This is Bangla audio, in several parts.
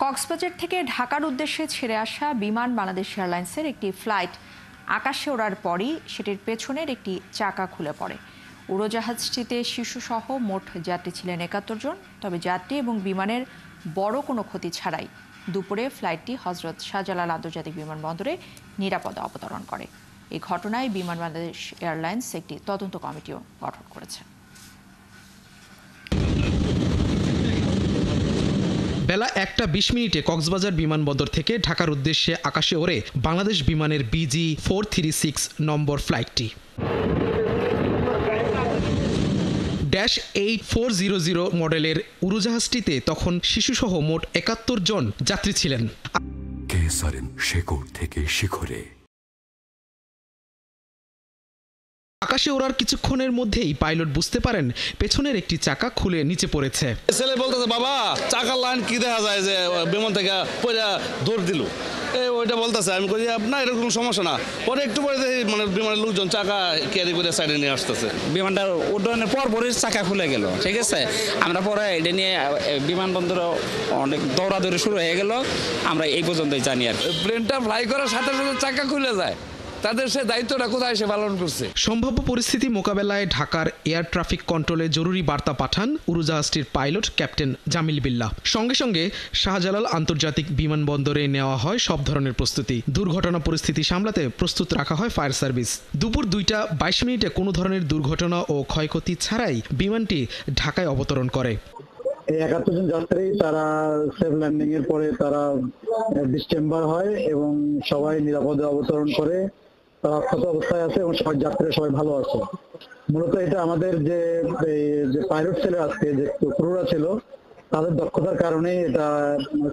কক্সবাজার থেকে ঢাকার উদ্দেশ্যে ছেড়ে আসা বিমান বাংলাদেশ এয়ারলাইন্সের একটি ফ্লাইট আকাশে ওড়ার পরই সেটির পেছনের একটি চাকা খুলে পড়ে। উড়োজাহাজটিতে শিশুসহ মোট যাত্রী ছিলেন ৭১ জন। তবে যাত্রী এবং বিমানের বড় কোনো ক্ষতি ছাড়াই দুপুরে ফ্লাইটটি হজরত শাহজালাল আন্তর্জাতিক বিমানবন্দরে নিরাপদে অবতরণ করে। এই ঘটনায় বিমান বাংলাদেশ এয়ারলাইন্স একটি তদন্ত কমিটিও গঠন করেছে। বেলা ১টা ২০ কক্সবাজার বিমানবন্দর থেকে ঢাকার উদ্দেশ্যে আকাশে ওড়ে বাংলাদেশ বিমানের BG-436 নম্বর ফ্লাইটটি। -8400 মডেলের উড়োজাহাজটিতে তখন শিশুসহ মোট ৭১ জন যাত্রী ছিলেন। থেকে শিখরে আকাশে ওড়ার কিছুক্ষণের মধ্যেই পাইলট বুঝতে পারেন পেছনের একটি চাকা খুলে নিচে পড়েছে। ছেলে বলতেছে, বাবা চাকার লাইন কি দেখা যায় যে বিমান থেকে পড়ে দৌড় দিল, ওইটা বলতেছে। আমি কই না, এরকম সমস্যা না। পরে একটু পরে দেখি মানে বিমানের লোকজন চাকা ক্যারি করে সাইডে নিয়ে আসতেছে। বিমানটা উড্ডয়নের পর পরই চাকা খুলে গেল, ঠিক আছে। আমরা পরে এটা নিয়ে বিমানবন্দরে অনেক দৌড়াদৌড়ি শুরু হয়ে গেল। আমরা এই পর্যন্তই জানি আর প্লেনটা ফ্লাই করার সাথে সাথে চাকা খুলে যায়, তাদের সে দায়িত্বটা কোথায় সে পালন করছে। সম্ভাব্য পরিস্থিতি মোকাবেলায় ঢাকার এয়ার ট্রাফিক কন্ট্রোলে জরুরি বার্তা পাঠান উড়োজাহাজটির পাইলট ক্যাপ্টেন জামিল বিল্লাহ। সঙ্গে সঙ্গে শাহজালাল আন্তর্জাতিক বিমানবন্দরে নেওয়া হয় সব ধরনের প্রস্তুতি। দুর্ঘটনা পরিস্থিতি সামলাতে প্রস্তুত রাখা হয় ফায়ার সার্ভিস। দুপুর 2টা 22 কোনো ধরনের দুর্ঘটনা ও ক্ষয়ক্ষতি ছাড়াই বিমানটি ঢাকায় অবতরণ করে। এই ৭১ জন যাত্রী তারা সেফ ল্যান্ডিং এর পরে তারা ডিসেম্বর হয় এবং সবাই নিরাপদে অবতরণ করে। তারা অক্ষত অবস্থায় আছে এবং যাত্রীরা সবাই ভালো আছে। মূলত এটা আমাদের যে পাইলট ছিল, আজকে যে ক্রুরা ছিল, তাদের দক্ষতার কারণে এটা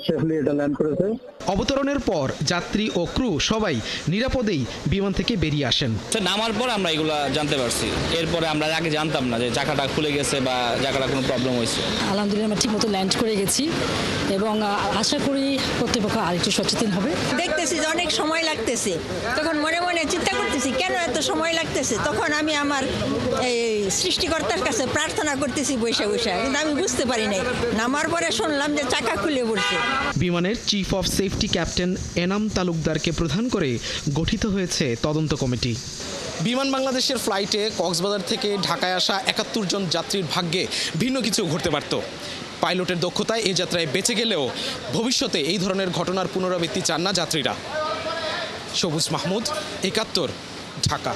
সেফলি এটা ল্যান্ড করেছে। অবতরণের পর যাত্রী ও ক্রু সবাই নিরাপদেই বিমান থেকে বেরিয়ে আসেন। নামার পর আমরা এগুলা জানতে পারছি। এরপরে আমরা আগে জানতাম না যে চাকাটা খুলে গেছে বা চাকাটা কোনো প্রবলেম হয়েছে। আলহামদুলিল্লাহ আমরা ঠিকমতো ল্যান্ড করে গেছি এবং আশা করি কর্তৃপক্ষ আরেকটু সচেতন হবে। দেখতেছি যে অনেক সময় লাগতেছে, তখন মনে মনে চিন্তা করতেছি কেন এত সময় লাগতেছে। তখন আমি আমার এই সৃষ্টিকর্তার কাছে প্রার্থনা করতেছি বসে বসে, কিন্তু আমি বুঝতে পারি নাই। নামার পরে শুনলাম যে চাকা খুলে পড়ছে। বিমানের chief of safety captain Enam তালুকদারকে প্রধান করে গঠিত হয়েছে তদন্ত কমিটি। বিমান বাংলাদেশের ফ্লাইটে কক্সবাজার থেকে ঢাকায় আসা ৭১ জন যাত্রীর ভাগ্যে ভিন্ন কিছু ঘটতে পারত। পাইলটের দক্ষতায় এই যাত্রায় বেঁচে গেলেও ভবিষ্যতে এই ধরনের ঘটনার পুনরাবৃত্তি চান না যাত্রীরা। সবুজ মাহমুদ, ৭১, ঢাকা।